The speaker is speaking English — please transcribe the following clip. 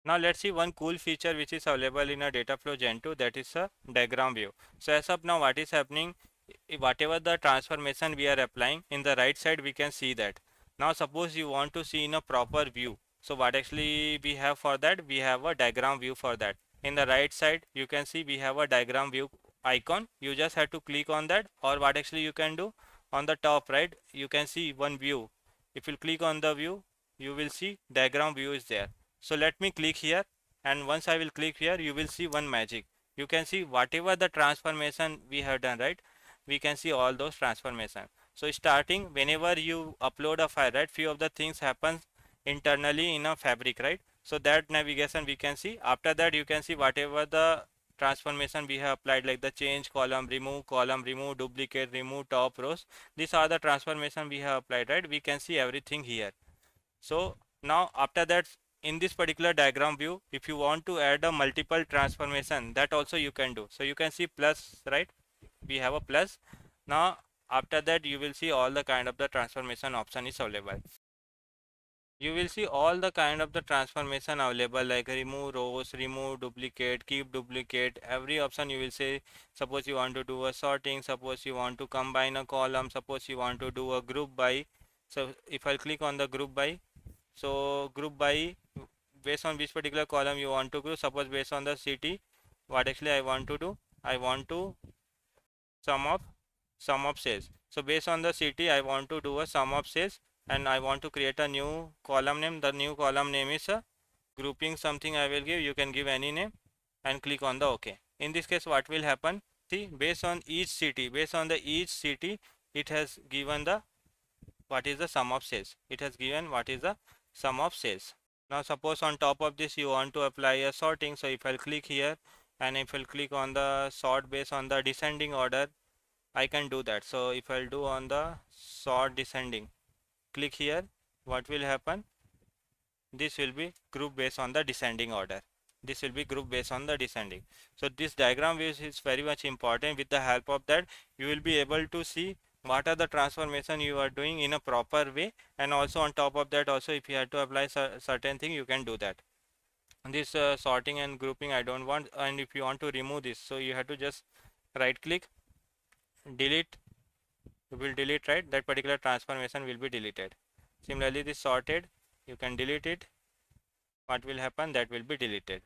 Now let's see one cool feature which is available in a Dataflow Gen2, that is a diagram view. So as of now what is happening, whatever the transformation we are applying in the right side we can see that. Now suppose you want to see in a proper view. So what actually we have for that, we have a diagram view for that. In the right side you can see we have a diagram view icon. You just have to click on that, or what actually you can do, on the top right you can see one view. If you click on the view you will see diagram view is there. So let me click here, and once I will click here you will see one magic. You can see whatever the transformation we have done, right? We can see all those transformation. So starting whenever you upload a file, right, few of the things happens internally in a fabric, right? So that navigation we can see. After that you can see whatever the transformation we have applied, like the change column remove, duplicate remove, top rows. These are the transformation we have applied, right? We can see everything here. So now after that, in this particular diagram view, if you want to add a multiple transformation, that also you can do. So you can see plus, right? We have a plus. Now after that you will see all the kind of the transformation option is available. You will see all the kind of the transformation available, like remove rows, remove duplicate, keep duplicate. Every option you will say, suppose you want to do a sorting, suppose you want to combine a column, suppose you want to do a group by. So if I click on the group by, so group by, based on which particular column you want to group. Suppose based on the city, what actually I want to do, I want to sum of sum of sales. So based on the city I want to do a sum of sales, and I want to create a new column name. The new column name is a grouping something I will give. You can give any name and click on the OK. In this case what will happen, see, based on each city, it has given the what is the sum of sales. It has given what is the sum of sales. Now suppose on top of this you want to apply a sorting. So if I'll click here, and if I'll click on the sort based on the descending order, I can do that. So if I'll do on the sort descending, click here, what will happen? This will be group based on the descending order. This will be group based on the descending. So this diagram view is very much important. With the help of that you will be able to see what are the transformation you are doing in a proper way, and also on top of that also if you have to apply certain thing you can do that. This sorting and grouping I don't want, and if you want to remove this, so you have to just right click, delete. You will delete, right? That particular transformation will be deleted. Similarly this sorted, you can delete it. What will happen? That will be deleted.